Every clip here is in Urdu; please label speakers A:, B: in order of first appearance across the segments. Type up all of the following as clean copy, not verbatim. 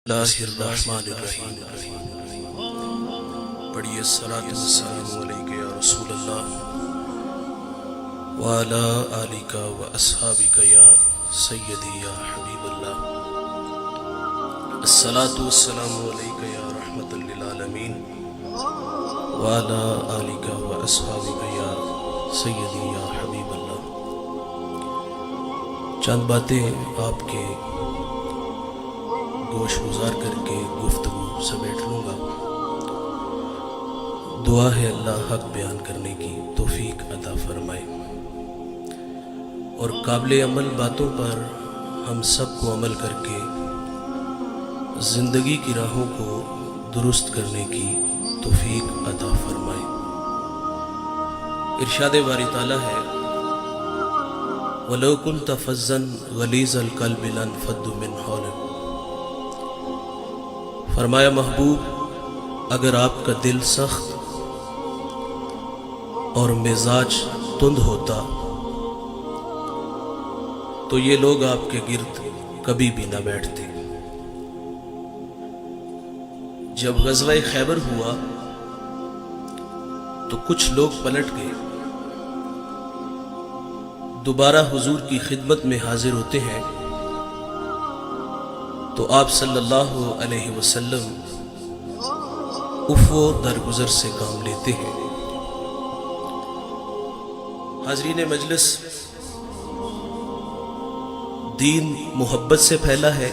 A: اللہ الرحمن الرحیم پڑھیے الصلاۃ والسلام علیک یا رسول اللہ وعلی آلک و اصحابک یا سیدی یا حبیب اللہ الصلاۃ والسلام علیک یا رحمت للعالمین وعلی آلک و اصحابک یا سیدی یا حبیب اللہ۔ چند باتیں آپ کے گوش گزار کر کے گفتگو سمیٹ لوں گا۔ دعا ہے اللہ حق بیان کرنے کی توفیق عطا فرمائے اور قابل عمل باتوں پر ہم سب کو عمل کر کے زندگی کی راہوں کو درست کرنے کی توفیق عطا فرمائے۔ ارشاد باری تعالیٰ ہے وَلَوْ كُنْتَ فَظًّا غَلِيظَ الْقَلْبِ لَانفَضُّوا مِنْ حَوْلِكَ، فرمایا محبوب اگر آپ کا دل سخت اور مزاج تند ہوتا تو یہ لوگ آپ کے گرد کبھی بھی نہ بیٹھتے۔ جب غزوہ خیبر ہوا تو کچھ لوگ پلٹ گئے، دوبارہ حضور کی خدمت میں حاضر ہوتے ہیں تو آپ صلی اللہ علیہ وسلم عفو درگزر سے کام لیتے ہیں۔ حاضرین مجلس، دین محبت سے پھیلا ہے،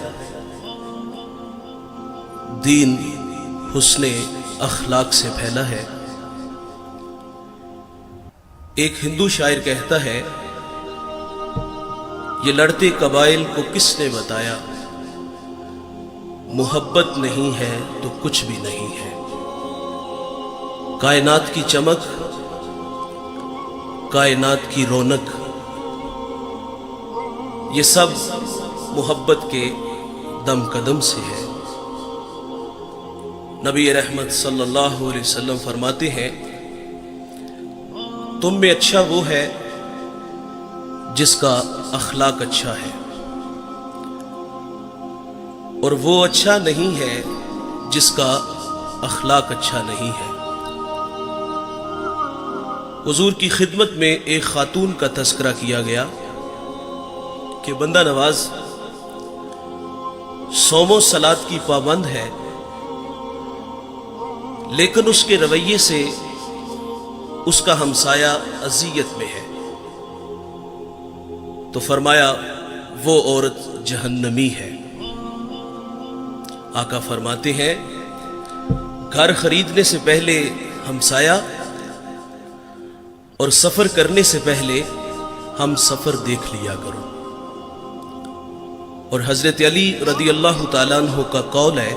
A: دین حسن اخلاق سے پھیلا ہے۔ ایک ہندو شاعر کہتا ہے یہ لڑتے قبائل کو کس نے بتایا، محبت نہیں ہے تو کچھ بھی نہیں ہے۔ کائنات کی چمک، کائنات کی رونق، یہ سب محبت کے دم قدم سے ہے۔ نبی رحمت صلی اللہ علیہ وسلم فرماتے ہیں تم میں اچھا وہ ہے جس کا اخلاق اچھا ہے، اور وہ اچھا نہیں ہے جس کا اخلاق اچھا نہیں ہے۔ حضور کی خدمت میں ایک خاتون کا تذکرہ کیا گیا کہ بندہ نواز صوم و صلات کی پابند ہے، لیکن اس کے رویے سے اس کا ہمسایہ اذیت میں ہے، تو فرمایا وہ عورت جہنمی ہے۔ آقا فرماتے ہیں گھر خریدنے سے پہلے ہمسایہ اور سفر کرنے سے پہلے ہم سفر دیکھ لیا کرو۔ اور حضرت علی رضی اللہ تعالیٰ عنہ کا قول ہے،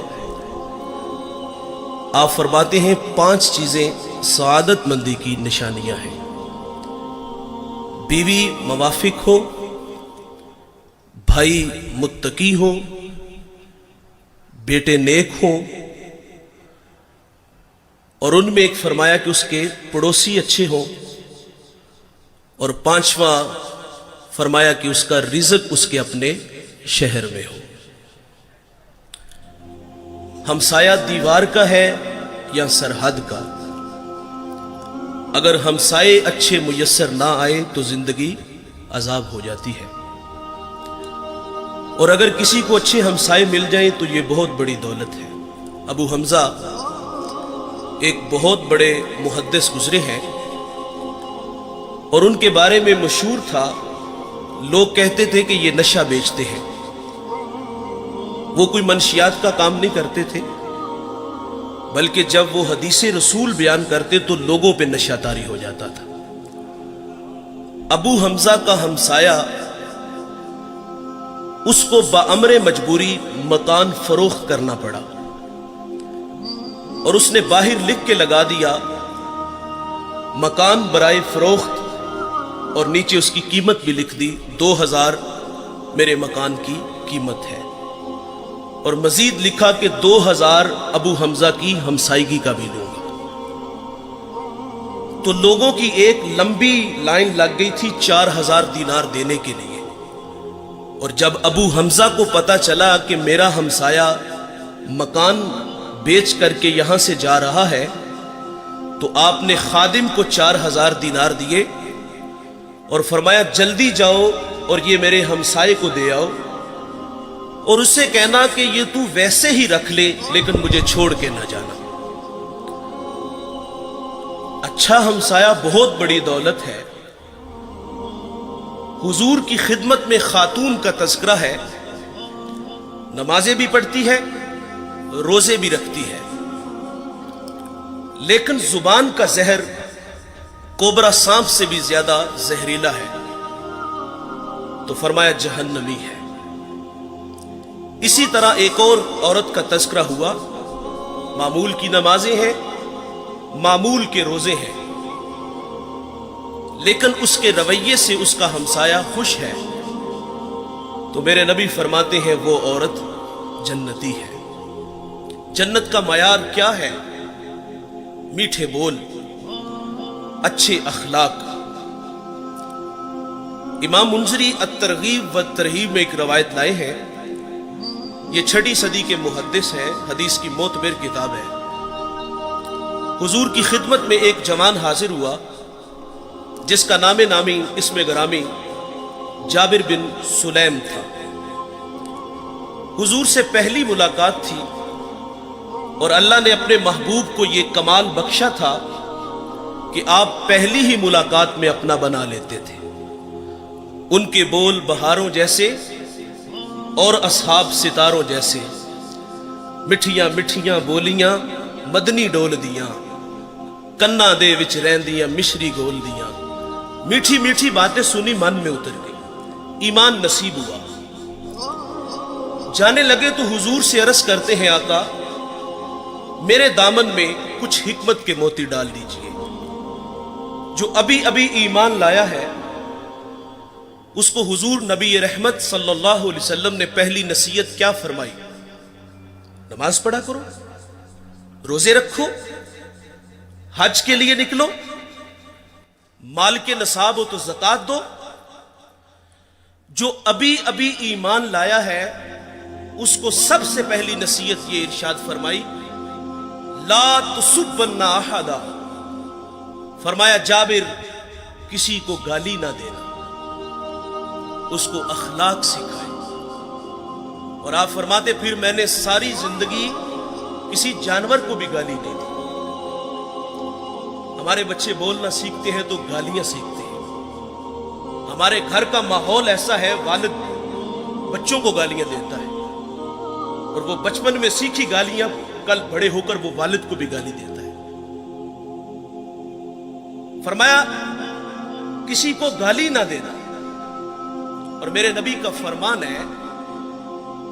A: آپ فرماتے ہیں 5 چیزیں سعادت مندی کی نشانیاں ہیں، بیوی موافق ہو، بھائی متقی ہو، بیٹے نیک ہوں، اور ان میں ایک فرمایا کہ اس کے پڑوسی اچھے ہوں، اور 5واں فرمایا کہ اس کا رزق اس کے اپنے شہر میں ہو۔ ہمسایہ دیوار کا ہے یا سرحد کا؟ اگر ہمسائے اچھے میسر نہ آئے تو زندگی عذاب ہو جاتی ہے، اور اگر کسی کو اچھے ہمسائے مل جائیں تو یہ بہت بڑی دولت ہے۔ ابو حمزہ ایک بہت بڑے محدث گزرے ہیں، اور ان کے بارے میں مشہور تھا، لوگ کہتے تھے کہ یہ نشہ بیچتے ہیں۔ وہ کوئی منشیات کا کام نہیں کرتے تھے، بلکہ جب وہ حدیث رسول بیان کرتے تو لوگوں پہ نشہ طاری ہو جاتا تھا۔ ابو حمزہ کا ہمسایہ اس کو بامر مجبوری مکان فروخت کرنا پڑا، اور اس نے باہر لکھ کے لگا دیا مکان برائے فروخت، اور نیچے اس کی قیمت بھی لکھ دی 2000 میرے مکان کی قیمت ہے، اور مزید لکھا کہ 2000 ابو حمزہ کی ہمسائیگی کا بھی لوں گا۔ تو لوگوں کی ایک لمبی لائن لگ گئی تھی 4000 دینار دینے کے لیے، اور جب ابو حمزہ کو پتا چلا کہ میرا ہمسایہ مکان بیچ کر کے یہاں سے جا رہا ہے تو آپ نے خادم کو 4000 دینار دیے اور فرمایا جلدی جاؤ اور یہ میرے ہمسائے کو دے آؤ اور اس سے کہنا کہ یہ تو ویسے ہی رکھ لے لیکن مجھے چھوڑ کے نہ جانا۔ اچھا ہمسایہ بہت بڑی دولت ہے۔ حضور کی خدمت میں خاتون کا تذکرہ ہے، نمازیں بھی پڑھتی ہے، روزے بھی رکھتی ہے، لیکن زبان کا زہر کوبرا سانپ سے بھی زیادہ زہریلا ہے، تو فرمایا جہنمی ہے۔ اسی طرح ایک اور عورت کا تذکرہ ہوا، معمول کی نمازیں ہیں، معمول کے روزے ہیں، لیکن اس کے رویے سے اس کا ہمسایہ خوش ہے، تو میرے نبی فرماتے ہیں وہ عورت جنتی ہے۔ جنت کا معیار کیا ہے؟ میٹھے بول، اچھے اخلاق۔ امام منذری الترغیب والترہیب میں ایک روایت لائے ہیں، یہ 6 صدی کے محدث ہیں، حدیث کی معتبر کتاب ہے۔ حضور کی خدمت میں ایک جوان حاضر ہوا جس کا نام نامی اسم گرامی جابر بن سلیم تھا۔ حضور سے پہلی ملاقات تھی اور اللہ نے اپنے محبوب کو یہ کمال بخشا تھا کہ آپ پہلی ہی ملاقات میں اپنا بنا لیتے تھے۔ ان کے بول بہاروں جیسے اور اصحاب ستاروں جیسے، مٹھیاں مٹھیاں بولیاں مدنی ڈول دیاں، کنا دے وچ رہندیاں مشری گول دیاں۔ میٹھی میٹھی باتیں سنی من میں اتر گئی، ایمان نصیب ہوا۔ جانے لگے تو حضور سے عرض کرتے ہیں آقا میرے دامن میں کچھ حکمت کے موتی ڈال دیجئے۔ جو ابھی ابھی ایمان لایا ہے اس کو حضور نبی رحمت صلی اللہ علیہ وسلم نے پہلی نصیحت کیا فرمائی؟ نماز پڑھا کرو، روزے رکھو، حج کے لیے نکلو، مال کے نصاب ہو تو زکات دو۔ جو ابھی ابھی ایمان لایا ہے اس کو سب سے پہلی نصیحت یہ ارشاد فرمائی، لا تسبن احدا، فرمایا جابر کسی کو گالی نہ دینا، اس کو اخلاق سکھائے۔ اور آپ فرماتے پھر میں نے ساری زندگی کسی جانور کو بھی گالی نہیں دی۔ ہمارے بچے بولنا سیکھتے ہیں تو گالیاں سیکھتے ہیں۔ ہمارے گھر کا ماحول ایسا ہے، والد بچوں کو گالیاں دیتا ہے اور وہ بچپن میں سیکھی گالیاں کل بڑے ہو کر وہ والد کو بھی گالی دیتا ہے۔ فرمایا کسی کو گالی نہ دینا، اور میرے نبی کا فرمان ہے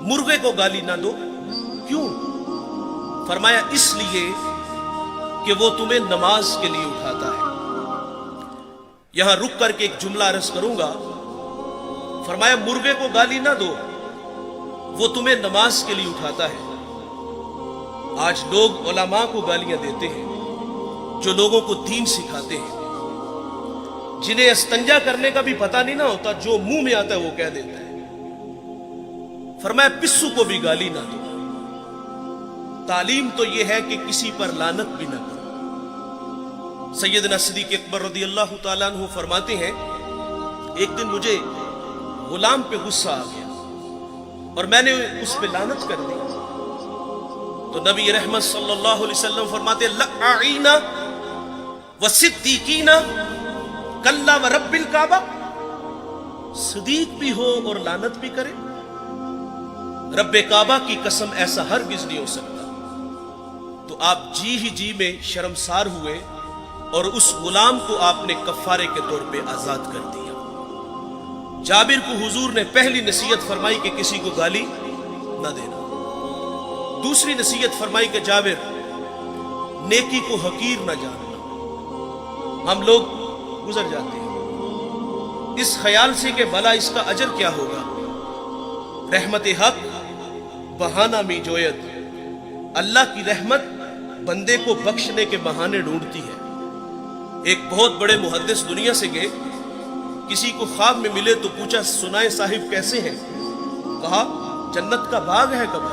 A: مرغے کو گالی نہ دو۔ کیوں؟ فرمایا اس لیے کہ وہ تمہیں نماز کے لیے اٹھاتا ہے۔ یہاں رک کر کے ایک جملہ عرض کروں گا، فرمایا مرغے کو گالی نہ دو، وہ تمہیں نماز کے لیے اٹھاتا ہے۔ آج لوگ علماء کو گالیاں دیتے ہیں جو لوگوں کو دین سکھاتے ہیں، جنہیں استنجا کرنے کا بھی پتہ نہیں نہ ہوتا، جو منہ میں آتا ہے وہ کہہ دیتا ہے۔ فرمایا پسو کو بھی گالی نہ دو۔ تعلیم تو یہ ہے کہ کسی پر لعنت بھی نہ کرو۔ سیدنا صدیق اکبر رضی اللہ تعالیٰ عنہ فرماتے ہیں ایک دن مجھے غلام پہ غصہ آ گیا اور میں نے اس پہ لعنت کر دی، تو نبی رحمت صلی اللہ علیہ وسلم فرماتے لعینا وصدیقینا کلا ورب الکعبہ، صدیق بھی ہو اور لعنت بھی کرے، رب کعبہ کی قسم ایسا ہرگز نہیں ہو سکتا۔ تو آپ جی ہی جی میں شرمسار ہوئے اور اس غلام کو آپ نے کفارے کے طور پہ آزاد کر دیا۔ جابر کو حضور نے پہلی نصیحت فرمائی کہ کسی کو گالی نہ دینا۔ دوسری نصیحت فرمائی کہ جابر نیکی کو حقیر نہ جاننا۔ ہم لوگ گزر جاتے ہیں اس خیال سے کہ بھلا اس کا اجر کیا ہوگا۔ رحمت حق بہانہ می جویت، اللہ کی رحمت بندے کو بخشنے کے بہانے ڈھونڈتی ہے۔ ایک بہت بڑے محدث دنیا سے گئے، کسی کو خواب میں ملے تو پوچھا سنائے صاحب کیسے ہیں؟ کہا جنت کا باغ ہے قبر،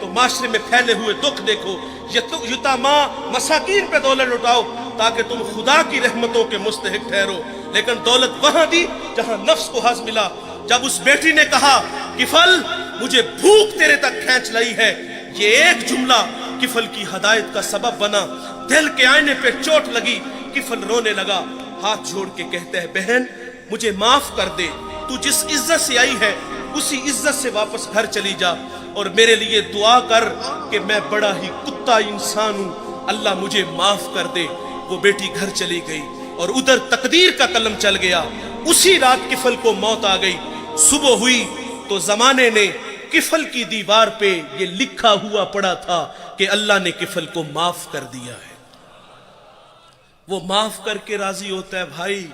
A: تو معاشرے میں پھیلے ہوئے دکھ دیکھو، یتاما مساکین پہ دولت لٹاؤ تاکہ تم خدا کی رحمتوں کے مستحق ٹھہرو۔ لیکن دولت وہاں دی جہاں نفس کو حظ ملا۔ جب اس بیٹی نے کہا کفل مجھے بھوک تیرے تک کھینچ لائی ہے، یہ ایک جملہ کفل کی ہدایت کا سبب بنا۔ دل کے آئینے پہ چوٹ لگی، کفل رونے لگا، ہاتھ جوڑ کے کہتا ہے بہن مجھے معاف کر دے، تو جس عزت سے آئی ہے اسی عزت سے واپس گھر چلی جا، اور میرے لیے دعا کر کہ میں بڑا ہی کتا انسان ہوں، اللہ مجھے معاف کر دے۔ وہ بیٹی گھر چلی گئی اور ادھر تقدیر کا قلم چل گیا۔ اسی رات کفل کو موت آ گئی۔ صبح ہوئی تو زمانے نے کفل کی دیوار پہ یہ لکھا ہوا پڑا تھا کہ اللہ نے کفل کو معاف کر دیا ہے۔ وہ معاف کر کے راضی ہوتا ہے۔ بھائی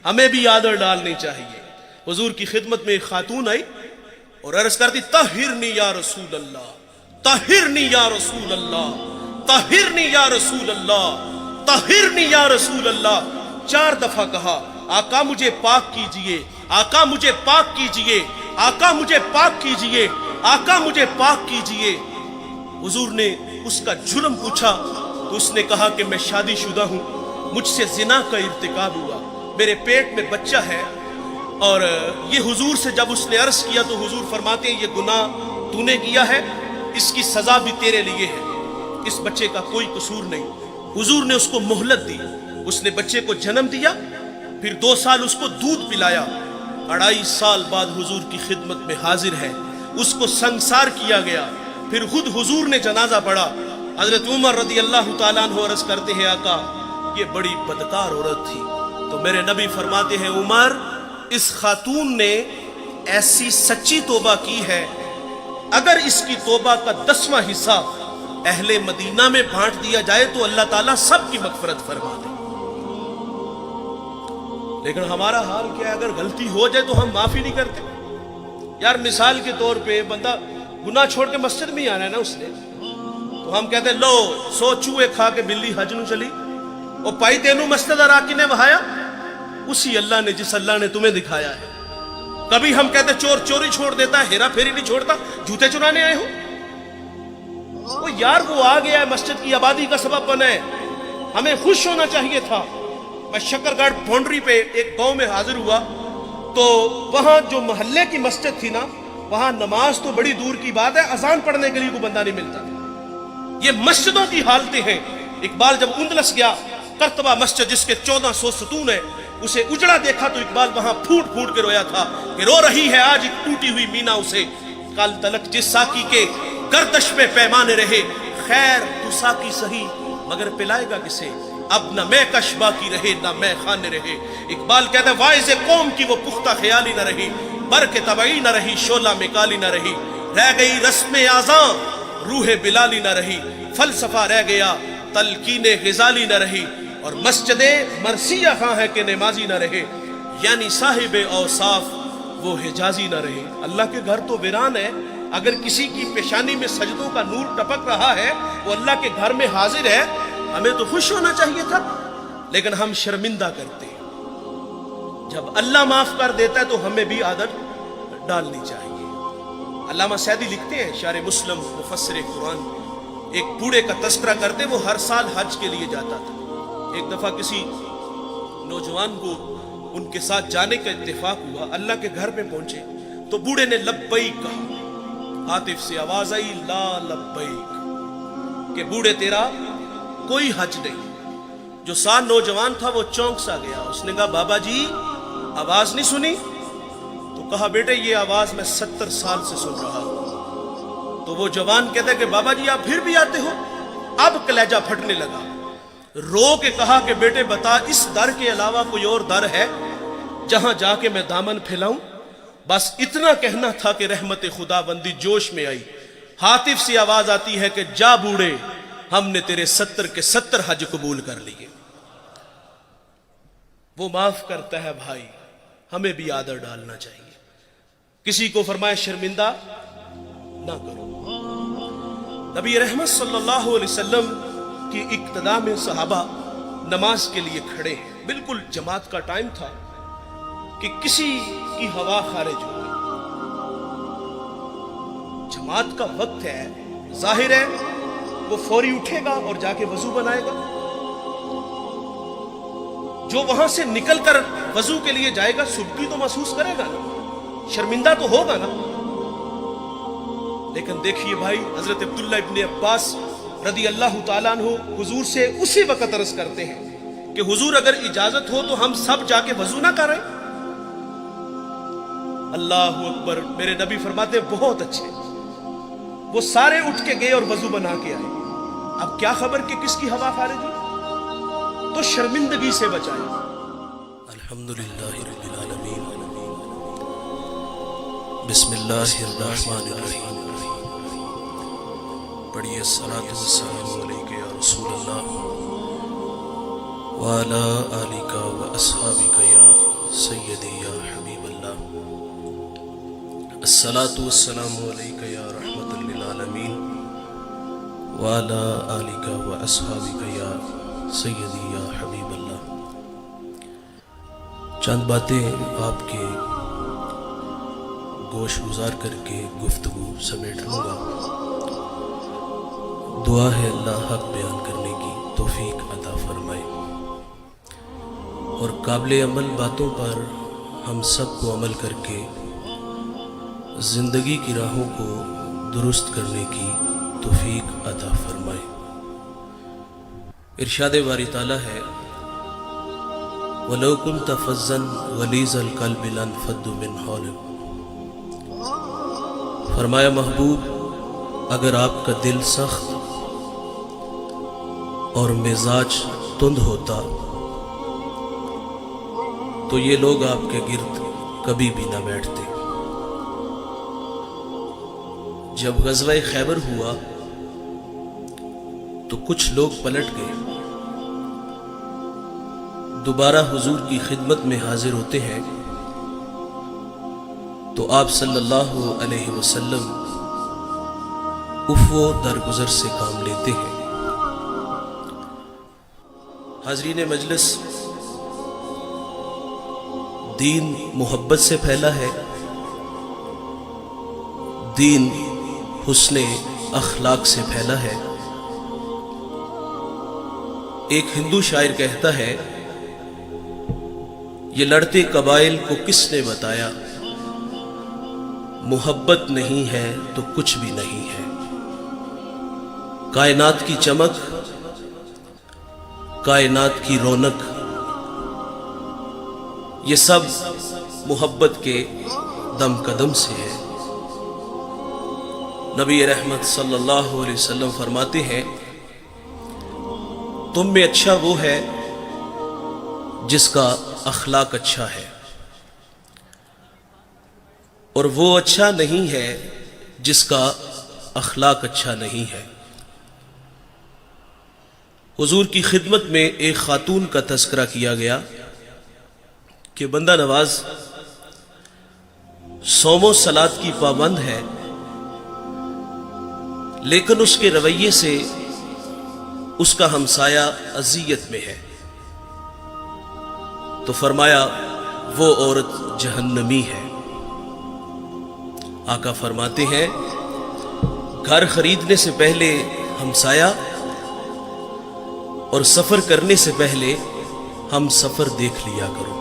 A: ہمیں بھی آدر ڈالنی چاہیے۔ حضور کی خدمت میں ایک خاتون آئی اور عرض کرتی طہرنی یا رسول اللہ، طہرنی یا رسول اللہ، طہرنی یا رسول اللہ، طہرنی یا رسول اللہ۔ 4 دفعہ کہا آقا مجھے پاک کیجئے، آقا مجھے پاک کیجئے، آقا مجھے پاک کیجئے، آقا مجھے پاک کیجئے۔ حضور نے اس کا جرم پوچھا تو اس نے کہا کہ میں شادی شدہ ہوں، مجھ سے زنا کا ارتکاب ہوا، میرے پیٹ میں بچہ ہے۔ اور یہ حضور سے جب اس نے عرض کیا تو حضور فرماتے ہیں یہ گناہ تو نے کیا ہے، اس کی سزا بھی تیرے لیے ہے، اس بچے کا کوئی قصور نہیں۔ حضور نے اس کو مہلت دی، اس نے بچے کو جنم دیا، پھر 2 سال اس کو دودھ پلایا۔ 2.5 سال بعد حضور کی خدمت میں حاضر ہے، اس کو سنسار کیا گیا۔ پھر خود حضور نے جنازہ پڑھا۔ حضرت عمر رضی اللہ تعالیٰ عنہ عرض کرتے ہیں آقا یہ بڑی بدکار عورت تھی، تو میرے نبی فرماتے ہیں عمر اس خاتون نے ایسی سچی توبہ کی ہے، اگر اس کی توبہ کا 10واں حصہ اہل مدینہ میں بانٹ دیا جائے تو اللہ تعالیٰ سب کی مغفرت فرما دے۔ لیکن ہمارا حال کیا ہے؟ اگر غلطی ہو جائے تو ہم معافی نہیں کرتے۔ یار مثال کے طور پہ بندہ گناہ چھوڑ کے مسجد میں ہی آنا ہے نا اس نے، تو ہم کہتے ہیں لو 100 چوہے کھا کے بلی حج نو چلی، اور پائی تینوں مسجد آراکی نے وہایا، اسی اللہ نے جس اللہ نے تمہیں دکھایا ہے۔ کبھی ہم کہتے چور چوری چھوڑ دیتا ہے، ہیرا پھیری نہیں چھوڑتا، جوتے چرانے آئے ہو۔ وہ یار وہ آ گیا ہے، مسجد کی آبادی کا سبب بنا ہے، ہمیں خوش ہونا چاہیے تھا۔ میں شکر گڑھ باؤنڈری پہ ایک گاؤں میں حاضر ہوا تو وہاں جو محلے کی مسجد تھی نا، وہاں نماز تو بڑی دور کی بات ہے، اذان پڑھنے کے لیے کوئی بندہ نہیں ملتا تھا۔ یہ مسجدوں کی حالتیں ہیں۔ اقبال جب اندلس گیا، قرطبہ مسجد جس کے 1400 ستون ہیں، اسے اجڑا دیکھا تو اقبال وہاں پھوٹ پھوٹ کے رویا تھا کہ رو رہی ہے آج ایک ٹوٹی ہوئی مینا اسے، کل تلک جس ساکی کے گردش میں پیمانے رہے، خیر تو ساکی سہی مگر پلائے گا کسے، اب نہ میں کش باقی رہے نہ میں خانے رہے۔ اقبال کہتا ہے وائز قوم کی وہ پختہ خیالی نہ رہی، برق طبعی نہ رہی، شعلہ میں کالی نہ رہی، رہ گئی رسم آزاں روح بلالی نہ رہی، فلسفہ رہ گیا تلقین غزالی نہ رہی، اور مسجد مرثیہ خواہ ہے کہ نمازی نہ رہے، یعنی صاحب اوصاف وہ حجازی نہ رہے۔ اللہ کے گھر تو ویران ہے، اگر کسی کی پیشانی میں سجدوں کا نور ٹپک رہا ہے، وہ اللہ کے گھر میں حاضر ہے، ہمیں تو خوش ہونا چاہیے تھا، لیکن ہم شرمندہ کرتے ہیں۔ جب اللہ معاف کر دیتا ہے تو ہمیں بھی عادت ڈالنی چاہیے۔ علامہ سعدی لکھتے ہیں، شارح مسلم مفسر قرآن، ایک بوڑھے کا تذکرہ کرتے، وہ ہر سال حج کے لیے جاتا تھا۔ ایک دفعہ کسی نوجوان کو ان کے ساتھ جانے کا اتفاق ہوا، اللہ کے گھر میں پہنچے تو بوڑھے نے لبیک کہا، ہاتف سے آواز آئی لا لبیک، کہ بوڑھے تیرا کوئی حج نہیں۔ جو ساتھ نوجوان تھا وہ چونک سا گیا، اس نے کہا بابا جی آواز نہیں سنی؟ تو کہا بیٹے یہ آواز میں 70 سال سے سن رہا ہوں۔ تو وہ جوان کہتا ہے کہ بابا جی آپ پھر بھی آتے ہو؟ اب کلیجہ پھٹنے لگا، رو کے کہا کہ بیٹے بتا اس در کے علاوہ کوئی اور در ہے جہاں جا کے میں دامن پھیلاؤں؟ بس اتنا کہنا تھا کہ رحمت خدا بندی جوش میں آئی، ہاتف سے آواز آتی ہے کہ جا بوڑھے ہم نے تیرے 70 کے 70 حج قبول کر لیے۔ وہ معاف کرتا ہے بھائی، ہمیں بھی آدر ڈالنا چاہیے۔ کسی کو فرمائے شرمندہ نہ کرو۔ نبی رحمت صلی اللہ علیہ وسلم کی اقتداء میں صحابہ نماز کے لیے کھڑے ہیں، بالکل جماعت کا ٹائم تھا کہ کسی کی ہوا خارج ہو گئی، جماعت کا وقت ہے، ظاہر ہے وہ فوری اٹھے گا اور جا کے وضو بنائے گا. جو وہاں سے نکل کر وضو کے لیے جائے گا سبکی تو محسوس کرے گا نا, شرمندہ تو ہوگا نا. لیکن دیکھیے بھائی, حضرت عبداللہ ابن عباس رضی اللہ تعالیٰ عنہ حضور سے اسی وقت عرض کرتے ہیں کہ حضور اگر اجازت ہو تو ہم سب جا کے وضو نہ کریں. اللہ اکبر. میرے نبی فرماتے ہیں بہت اچھے. وہ سارے اٹھ کے گئے اور وضو بنا کے آئے. اب کیا خبر کہ کس کی ہوا خارج ہوئی, تو شرمندگی سے بچائے. الحمدللہ رب العالمین. بسم اللہ الرحمن الرحیم. پڑھیے الصلاۃ والسلام علیک یا رسول اللہ وعلی آلک واصحابک یا سیدی یا حبیب اللہ. الصلاۃ والسلام علیک یا رحمۃ للعالمین وعلی آلک واصحابک یا سیدی یا حبیب اللہ. چند باتیں آپ کے گوش گزار کر کے گفتگو سمیٹ لوں گا. دعا ہے اللہ حق بیان کرنے کی توفیق عطا فرمائے اور قابل عمل باتوں پر ہم سب کو عمل کر کے زندگی کی راہوں کو درست کرنے کی توفیق عطا فرمائے. ارشاد باری تعالیٰ ہے وَلَوْ كُنْتَ فَظًّا غَلِيظَ الْقَلْبِ لَانفَضُّوا مِنْ حَوْلِكَ. فرمایا محبوب اگر آپ کا دل سخت اور مزاج تند ہوتا تو یہ لوگ آپ کے گرد کبھی بھی نہ بیٹھتے. جب غزوہ خیبر ہوا تو کچھ لوگ پلٹ گئے, دوبارہ حضور کی خدمت میں حاضر ہوتے ہیں تو آپ صلی اللہ علیہ وسلم عفو درگزر سے کام لیتے ہیں. حاضرین مجلس, دین محبت سے پھیلا ہے, دین حسن اخلاق سے پھیلا ہے. ایک ہندو شاعر کہتا ہے یہ لڑتے قبائل کو کس نے بتایا, محبت نہیں ہے تو کچھ بھی نہیں ہے. کائنات کی چمک, کائنات کی رونق, یہ سب محبت کے دم قدم سے ہے. نبی رحمت صلی اللہ علیہ وسلم فرماتے ہیں تم میں اچھا وہ ہے جس کا اخلاق اچھا ہے, اور وہ اچھا نہیں ہے جس کا اخلاق اچھا نہیں ہے. حضور کی خدمت میں ایک خاتون کا تذکرہ کیا گیا کہ بندہ نواز صوم و صلات کی پابند ہے, لیکن اس کے رویے سے اس کا ہمسایہ اذیت میں ہے. تو فرمایا وہ عورت جہنمی ہے. آقا فرماتے ہیں گھر خریدنے سے پہلے ہمسایہ اور سفر کرنے سے پہلے ہم سفر دیکھ لیا کرو.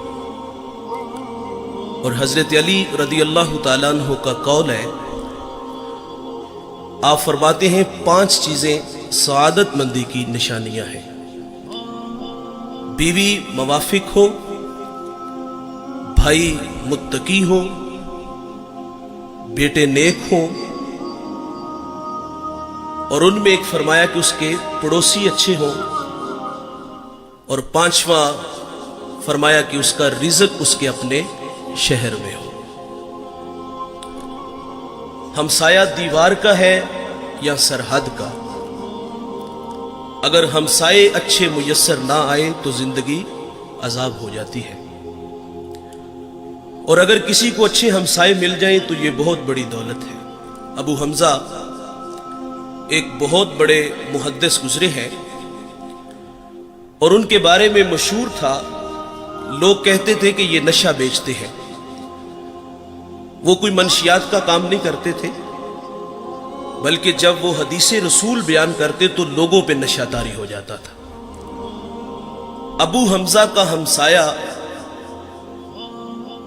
A: اور حضرت علی رضی اللہ تعالیٰ عنہ کا قول ہے, آپ فرماتے ہیں 5 چیزیں سعادت مندی کی نشانیاں ہیں. بیوی موافق ہو, بھائی متقی ہو, بیٹے نیک ہوں, اور ان میں ایک فرمایا کہ اس کے پڑوسی اچھے ہوں, اور 5واں فرمایا کہ اس کا رزق اس کے اپنے شہر میں ہو. ہمسایہ دیوار کا ہے یا سرحد کا؟ اگر ہمسائے اچھے میسر نہ آئے تو زندگی عذاب ہو جاتی ہے, اور اگر کسی کو اچھے ہمسائے مل جائیں تو یہ بہت بڑی دولت ہے. ابو حمزہ ایک بہت بڑے محدث گزرے ہیں, اور ان کے بارے میں مشہور تھا, لوگ کہتے تھے کہ یہ نشہ بیچتے ہیں. وہ کوئی منشیات کا کام نہیں کرتے تھے, بلکہ جب وہ حدیث رسول بیان کرتے تو لوگوں پہ نشہ طاری ہو جاتا تھا۔ ابو حمزہ کا ہمسایہ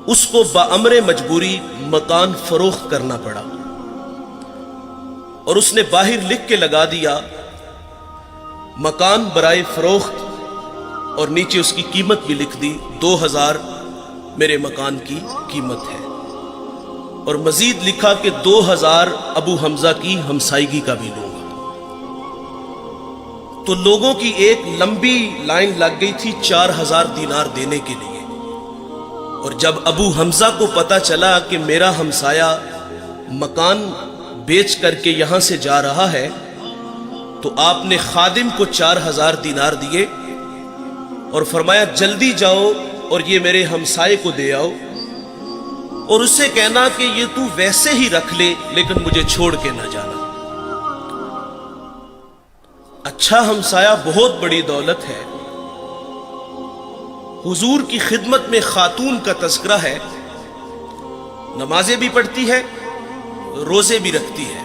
A: اس کو بامر مجبوری مکان فروخت کرنا پڑا، اور اس نے باہر لکھ کے لگا دیا مکان برائے فروخت، اور نیچے اس کی قیمت بھی لکھ دی 2000 میرے مکان کی قیمت ہے، اور مزید لکھا کہ 2000 ابو حمزہ کی ہمسائیگی کا بھی لوں گا۔ تو لوگوں کی ایک لمبی لائن لگ گئی تھی 4000 دینار دینے کے لیے، اور جب ابو حمزہ کو پتا چلا کہ میرا ہمسایہ مکان بیچ کر کے یہاں سے جا رہا ہے، تو آپ نے خادم کو 4000 دینار دیے اور فرمایا جلدی جاؤ اور یہ میرے ہمسائے کو دے آؤ، اور اسے کہنا کہ یہ تو ویسے ہی رکھ لے لیکن مجھے چھوڑ کے نہ جانا۔ اچھا ہمسایہ بہت بڑی دولت ہے۔ حضور کی خدمت میں خاتون کا تذکرہ ہے، نمازیں بھی پڑھتی ہے، روزے بھی رکھتی ہے،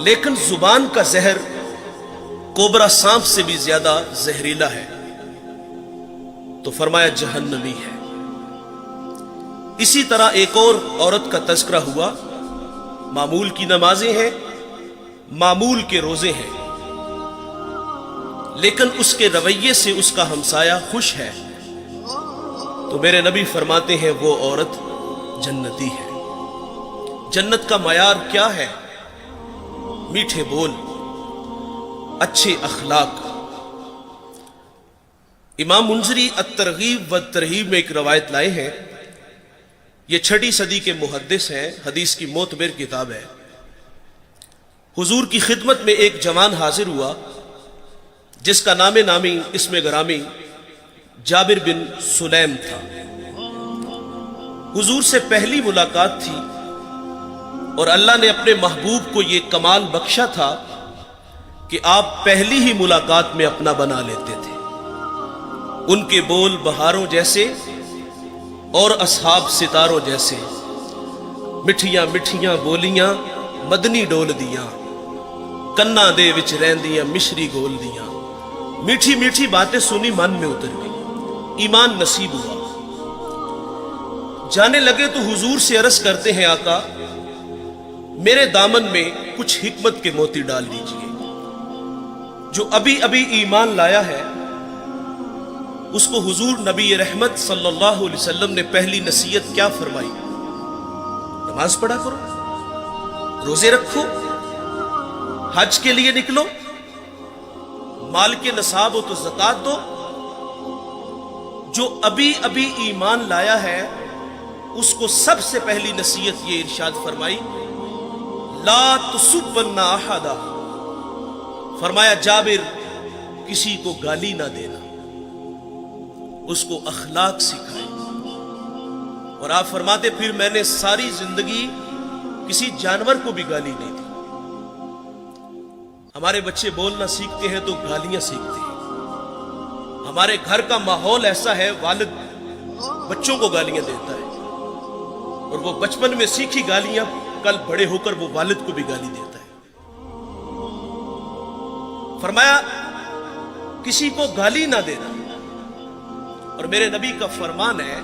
A: لیکن زبان کا زہر کوبرا سانپ سے بھی زیادہ زہریلا ہے، تو فرمایا جہنمی ہے۔ اسی طرح ایک اور عورت کا تذکرہ ہوا، معمول کی نمازیں ہیں، معمول کے روزے ہیں، لیکن اس کے رویے سے اس کا ہمسایہ خوش ہے، تو میرے نبی فرماتے ہیں وہ عورت جنتی ہے۔ جنت کا معیار کیا ہے؟ میٹھے بول، اچھے اخلاق۔ امام منذری الترغیب والترہیب میں ایک روایت لائے ہیں، یہ 6 صدی کے محدث ہیں، حدیث کی معتبر کتاب ہے۔ حضور کی خدمت میں ایک جوان حاضر ہوا جس کا نام نامی اسم گرامی جابر بن سلیم تھا۔ حضور سے پہلی ملاقات تھی، اور اللہ نے اپنے محبوب کو یہ کمال بخشا تھا کہ آپ پہلی ہی ملاقات میں اپنا بنا لیتے تھے۔ ان کے بول بہاروں جیسے اور اصحاب ستاروں جیسے، مٹھیاں مٹھیاں بولیاں مدنی ڈول دیاں، کنا دے وچ رہندیاں مشری گول دیاں۔ میٹھی میٹھی باتیں سنی من میں اتر گئی، ایمان نصیب ہوا۔ جانے لگے تو حضور سے عرض کرتے ہیں آقا میرے دامن میں کچھ حکمت کے موتی ڈال دیجئے۔ جو ابھی ابھی ایمان لایا ہے اس کو حضور نبی رحمت صلی اللہ علیہ وسلم نے پہلی نصیحت کیا فرمائی؟ نماز پڑھا کرو، روزے رکھو، حج کے لیے نکلو، مال کے نصاب ہو تو زکات دو۔ جو ابھی ابھی ایمان لایا ہے اس کو سب سے پہلی نصیحت یہ ارشاد فرمائی، لا تسبن احدا، فرمایا جابر کسی کو گالی نہ دینا، اس کو اخلاق سکھائے۔ اور آپ فرماتے پھر میں نے ساری زندگی کسی جانور کو بھی گالی نہیں دی۔ ہمارے بچے بولنا سیکھتے ہیں تو گالیاں سیکھتے ہیں۔ ہمارے گھر کا ماحول ایسا ہے، والد بچوں کو گالیاں دیتا ہے، اور وہ بچپن میں سیکھی گالیاں کل بڑے ہو کر وہ والد کو بھی گالی دیتا ہے۔ فرمایا کسی کو گالی نہ دینا، اور میرے نبی کا فرمان ہے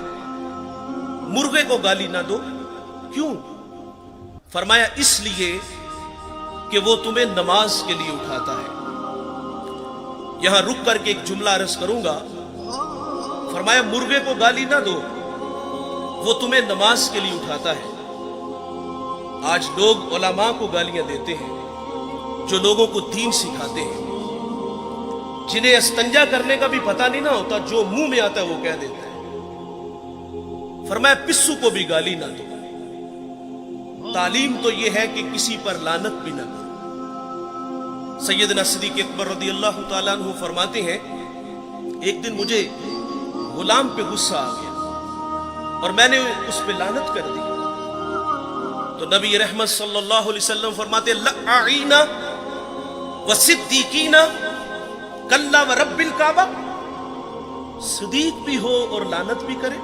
A: مرغے کو گالی نہ دو۔ کیوں؟ فرمایا اس لیے کہ وہ تمہیں نماز کے لیے اٹھاتا ہے۔ یہاں رک کر کے ایک جملہ عرض کروں گا، فرمایا مرغے کو گالی نہ دو، وہ تمہیں نماز کے لیے اٹھاتا ہے۔ آج لوگ علماء کو گالیاں دیتے ہیں جو لوگوں کو دین سکھاتے ہیں، جنہیں استنجا کرنے کا بھی پتہ نہیں نہ ہوتا، جو منہ میں آتا ہے وہ کہہ دیتا ہے۔ فرمایا پسو کو بھی گالی نہ دو۔ تعلیم تو یہ ہے کہ کسی پر لعنت بھی نہ کرو۔ سیدنا صدیق اکبر رضی اللہ تعالیٰ عنہ فرماتے ہیں ایک دن مجھے غلام پہ غصہ آ گیا اور میں نے اس پہ لعنت کر دی، تو نبی رحمت صلی اللہ علیہ وسلم فرماتے لعینا وصدیقینا کلا ورب الکعبہ، صدیق بھی ہو اور لعنت بھی کرے،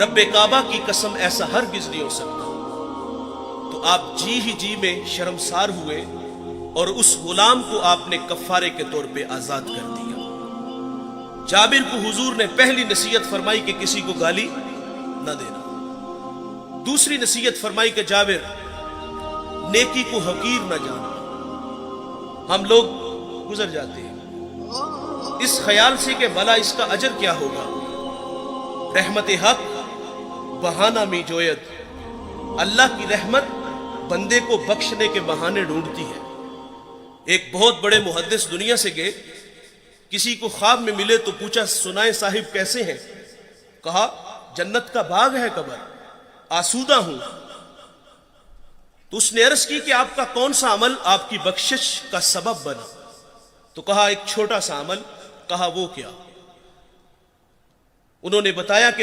A: رب کعبہ کی قسم ایسا ہرگز نہیں ہو سکتا۔ تو تو آپ جی میں شرمسار ہوئے اور اس غلام کو آپ نے کفارے کے طور پہ آزاد کر دیا۔ جابر کو حضور نے پہلی نصیحت فرمائی کہ کسی کو گالی نہ دینا۔ دوسری نصیحت فرمائی کہ جابر نیکی کو حقیر نہ جانا۔ ہم لوگ گزر جاتے ہیں اس خیال سے کہ بھلا اس کا اجر کیا ہوگا۔ رحمت حق بہانہ می جویت، اللہ کی رحمت بندے کو بخشنے کے بہانے ڈھونڈتی ہے۔ ایک بہت بڑے محدث دنیا سے گئے، کسی کو خواب میں ملے تو پوچھا سنائے صاحب کیسے ہیں؟ کہا جنت کا باغ ہے قبر، آسودہ ہوں۔ تو اس نے عرض کی کہ آپ کا کون سا عمل آپ کی بخشش کا سبب بنا؟ تو کہا ایک چھوٹا سا عمل۔ کہا وہ کیا؟ انہوں نے بتایا کہ